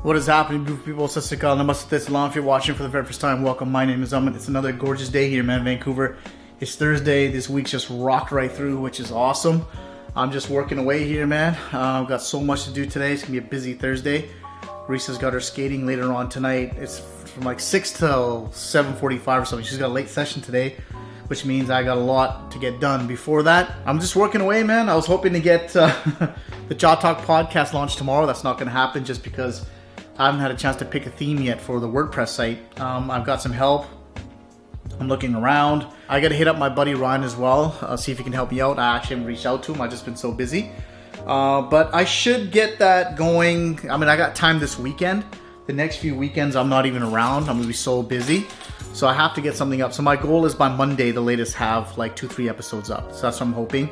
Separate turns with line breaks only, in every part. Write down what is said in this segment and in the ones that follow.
What is happening, beautiful people? Sasikal, namaste, salam. If you're watching for the very first time, welcome. My name is Amit. It's another gorgeous day here, man, Vancouver. It's Thursday. This week's just rocked right through, which is awesome. I'm just working away here, man. I've got so much to do today. It's gonna be a busy Thursday. Risa's got her skating later on tonight. It's from like 6 till 7:45 or something. She's got a late session today, which means I got a lot to get done before that. I'm just working away, man. I was hoping to get the Jaw Talk podcast launched tomorrow. That's not gonna happen just because I haven't had a chance to pick a theme yet for the WordPress site. I've got some help. I'm looking around. I got to hit up my buddy Ryan as well, see if he can help me out. I actually haven't reached out to him. I've just been so busy. But I should get that going. I mean, I got time this weekend. The next few weekends, I'm not even around. I'm going to be so busy. So I have to get something up. So my goal is by Monday, the latest, have like 2-3 episodes up. So that's what I'm hoping.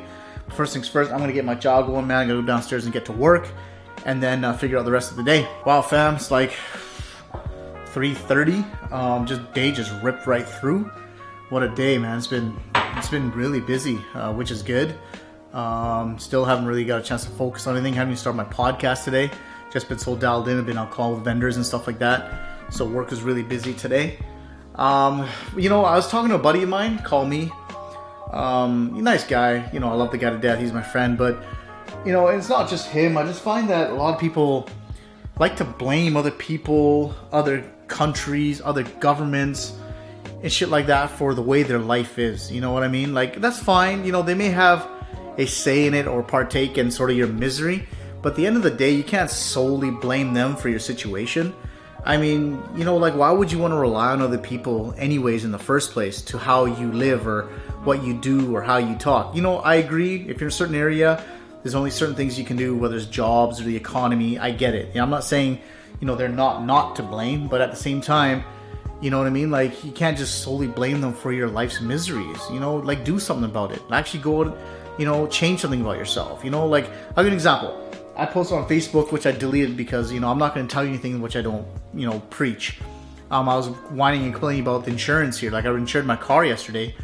First things first, I'm going to get my jaw going, man. I'm going to go downstairs and get to work. And then figure out the rest of the day. Wow, fam, it's like 3:30. Day just ripped right through. What a day, man! It's been really busy, which is good. Still haven't really got a chance to focus on anything. Haven't even started my podcast today. Just been so dialed in. I've been on call with vendors and stuff like that. So work is really busy today. I was talking to a buddy of mine. Call me. Nice guy. I love the guy to death. He's my friend, but. It's not just him. I just find that a lot of people like to blame other people, other countries, other governments, and shit like that for the way their life is. You know what I mean? Like, that's fine. they may have a say in it or partake in sort of your misery, but at the end of the day, you can't solely blame them for your situation. I mean, why would you want to rely on other people anyways in the first place to how you live or what you do or how you talk? I agree. If you're in a certain area, there's only certain things you can do, whether it's jobs or the economy. I get it. I'm not saying, they're not to blame, but at the same time, you know what I mean? Like, you can't just solely blame them for your life's miseries. Do something about it. Actually go, change something about yourself. I'll give you an example. I posted on Facebook, which I deleted because, I'm not going to tell you anything which I don't, preach. I was whining and complaining about the insurance here. Like, I insured my car yesterday,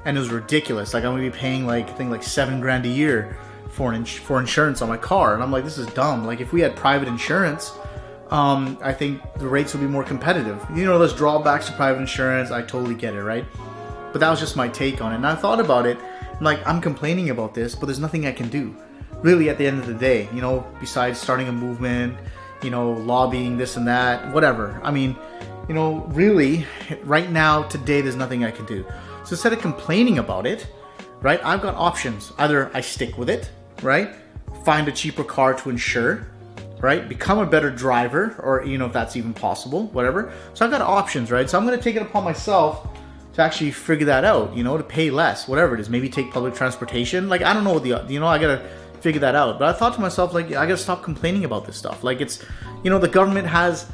and it was ridiculous. Like, I'm going to be paying like $7,000 a year for insurance on my car, and I'm like, this is dumb. Like, if we had private insurance, I think the rates would be more competitive. There's drawbacks to private insurance. I totally get it, right? But that was just my take on it. And I thought about it, I'm complaining about this, but there's nothing I can do, really, at the end of the day. Besides starting a movement, lobbying, this and that, whatever. I mean, really, right now, today, there's nothing I can do. So instead of complaining about it, right, I've got options. Either I stick with it, right? Find a cheaper car to insure, right? Become a better driver, or if that's even possible, whatever. So I've got options, right? So I'm going to take it upon myself to actually figure that out, to pay less, whatever it is. Maybe take public transportation. I don't know what I got to figure that out. But I thought to myself, I got to stop complaining about this stuff. It's, the government has,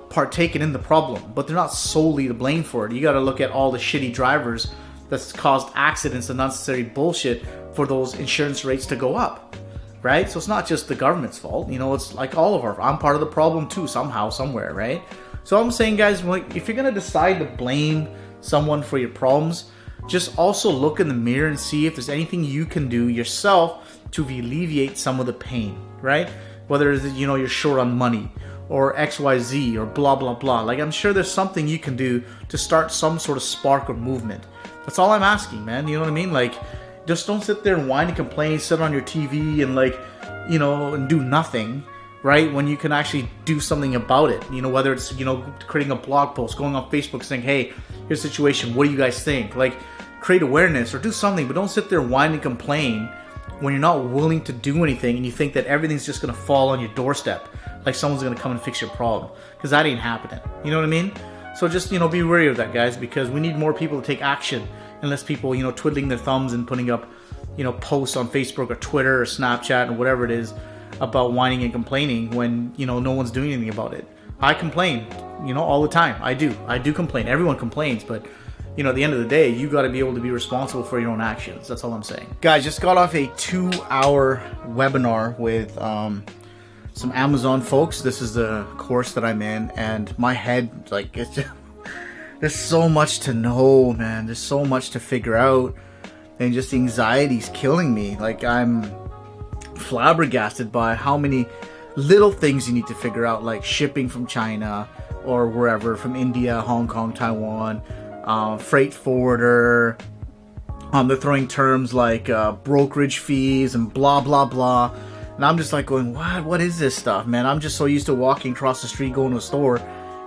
partaken in the problem, but they're not solely to blame for it. You got to look at all the shitty drivers that's caused accidents and unnecessary bullshit for those insurance rates to go up, right? So it's not just the government's fault. It's like all of I'm part of the problem too, somehow, somewhere, right? So I'm saying, guys, if you're going to decide to blame someone for your problems, just also look in the mirror and see if there's anything you can do yourself to alleviate some of the pain, right? Whether it's, you're short on money or XYZ or blah, blah, blah. I'm sure there's something you can do to start some sort of spark or movement. That's all I'm asking, man. You know what I mean? Just don't sit there and whine and complain, sit on your TV and and do nothing, right? When you can actually do something about it. Whether it's, creating a blog post, going on Facebook saying, hey, here's the situation. What do you guys think? Create awareness or do something, but don't sit there and whine and complain when you're not willing to do anything and you think that everything's just going to fall on your doorstep. Someone's going to come and fix your problem. Because that ain't happening. You know what I mean? So just, be wary of that, guys, because we need more people to take action and less people, twiddling their thumbs and putting up, posts on Facebook or Twitter or Snapchat or whatever it is about whining and complaining when, no one's doing anything about it. I complain, all the time. I do complain. Everyone complains, but, at the end of the day, you got to be able to be responsible for your own actions. That's all I'm saying. Guys, just got off a 2-hour webinar with some Amazon folks. This is the course that I'm in, and my head, it's just, there's so much to know, man. There's so much to figure out, and just the anxiety's killing me. I'm flabbergasted by how many little things you need to figure out, like shipping from China or wherever, from India, Hong Kong, Taiwan, freight forwarder. They're throwing terms like brokerage fees and blah, blah, blah. And I'm just like going, what is this stuff, man? I'm just so used to walking across the street, going to a store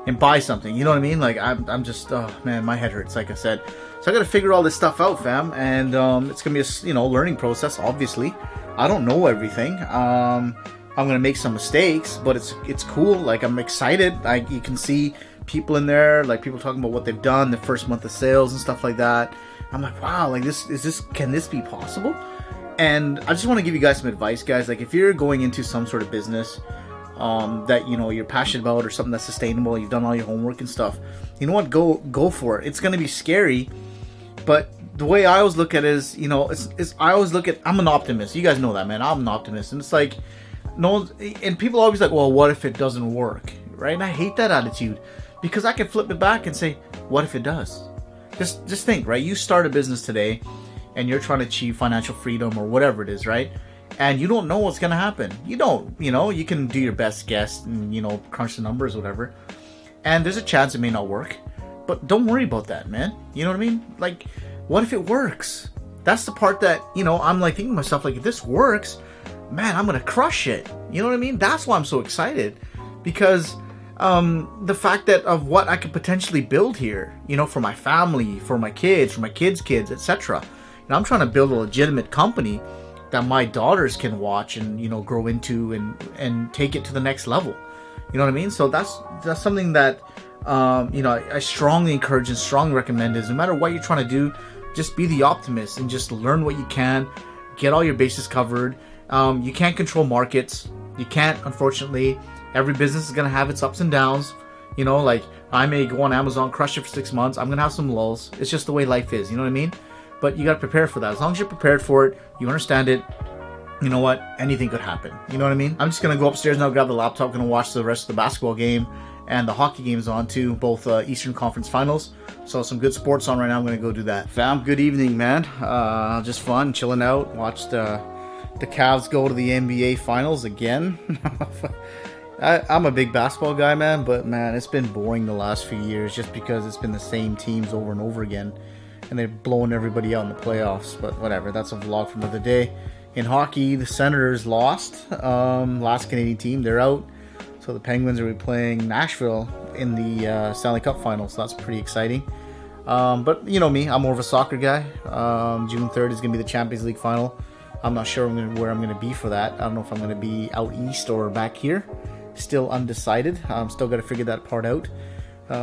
and buy something. You know what I mean? Like, I'm just, oh, man, my head hurts, like I said. So I got to figure all this stuff out, fam. And it's going to be a, learning process, obviously. I don't know everything. I'm going to make some mistakes, but it's cool. Like, I'm excited. You can see people in there, like people talking about what they've done, the first month of sales and stuff like that. I'm like, wow, like can this be possible? And I just want to give you guys some advice, guys. Like, if you're going into some sort of business that you're passionate about, or something that's sustainable, you've done all your homework and stuff, you know what, go for it. It's going to be scary, but the way I always look at it is, I always look at, I'm an optimist. You guys know that, man. I'm an optimist. And it's like, no, and people are always like, well, what if it doesn't work, right? And I hate that attitude, because I can flip it back and say, what if it does? Just think, right? You start a business today and you're trying to achieve financial freedom or whatever it is, right? And you don't know what's going to happen. You don't, you can do your best guess and, crunch the numbers, whatever. And there's a chance it may not work, but don't worry about that, man. You know what I mean? Like, what if it works? That's the part that, I'm like thinking to myself, like, if this works, man, I'm going to crush it. You know what I mean? That's why I'm so excited, because the fact that of what I could potentially build here, for my family, for my kids, for my kids' kids, etc. And I'm trying to build a legitimate company that my daughters can watch and, grow into and take it to the next level. You know what I mean? So that's something that, I strongly encourage and strongly recommend is, no matter what you're trying to do, just be the optimist and just learn what you can, get all your bases covered. You can't control markets. You can't, unfortunately. Every business is going to have its ups and downs. Like, I may go on Amazon, crush it for 6 months. I'm going to have some lulls. It's just the way life is. You know what I mean? But you got to prepare for that. As long as you're prepared for it, you understand it, you know what? Anything could happen. You know what I mean? I'm just going to go upstairs now, grab the laptop, going to watch the rest of the basketball game. And the hockey game's on too, both Eastern Conference Finals. So some good sports on right now. I'm going to go do that. Fam, good evening, man. Just fun, chilling out. Watched the Cavs go to the NBA Finals again. I'm a big basketball guy, man, but man, it's been boring the last few years just because it's been the same teams over and over again, and they're blowing everybody out in the playoffs. But whatever, that's a vlog for another day. In hockey, the Senators lost. Last Canadian team, they're out. So the Penguins are playing Nashville in the Stanley Cup Finals. So that's pretty exciting. But you know me, I'm more of a soccer guy. June 3rd is going to be the Champions League final. I'm not sure where I'm going to be for that. I don't know if I'm going to be out east or back here. Still undecided. I'm still got to figure that part out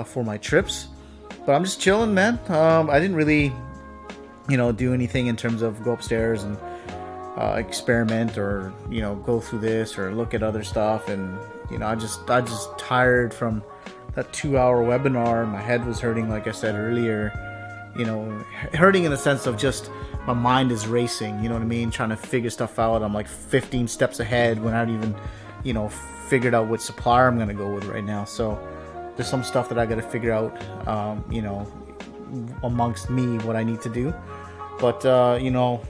for my trips. But I'm just chilling, man. I didn't really, do anything in terms of go upstairs and experiment or, go through this or look at other stuff. And, I just tired from that 2-hour webinar. My head was hurting, like I said earlier. Hurting in the sense of just my mind is racing. You know what I mean? Trying to figure stuff out. I'm like 15 steps ahead when I haven't even, figured out which supplier I'm going to go with right now. So there's some stuff that I got to figure out, amongst me, what I need to do. But,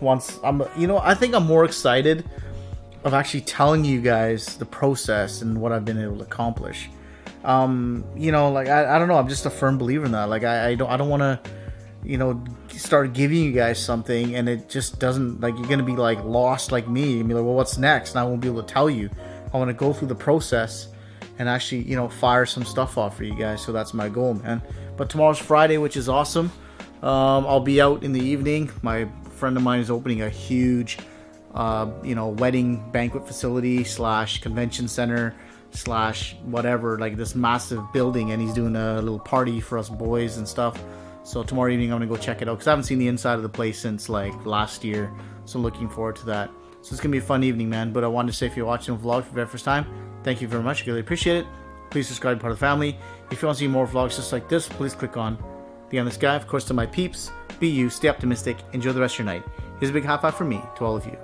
once I'm, I think I'm more excited of actually telling you guys the process and what I've been able to accomplish. I don't know. I'm just a firm believer in that. Like, I don't want to, start giving you guys something and it just doesn't, like, you're going to be like lost like me and be like, well, what's next? And I won't be able to tell you. I want to go through the process and actually, fire some stuff off for you guys. So that's my goal, man. But tomorrow's Friday, which is awesome. I'll be out in the evening. My friend of mine is opening a huge, wedding banquet facility / convention center / whatever, like this massive building. And he's doing a little party for us boys and stuff. So tomorrow evening, I'm going to go check it out because I haven't seen the inside of the place since like last year. So looking forward to that. So it's going to be a fun evening, man. But I wanted to say, if you're watching the vlog for the very first time, thank you very much. I really appreciate it. Please subscribe to part of the family. If you want to see more vlogs just like this, please click on the on the sky. Of course, to my peeps, be you, stay optimistic, enjoy the rest of your night. Here's a big high five from me to all of you.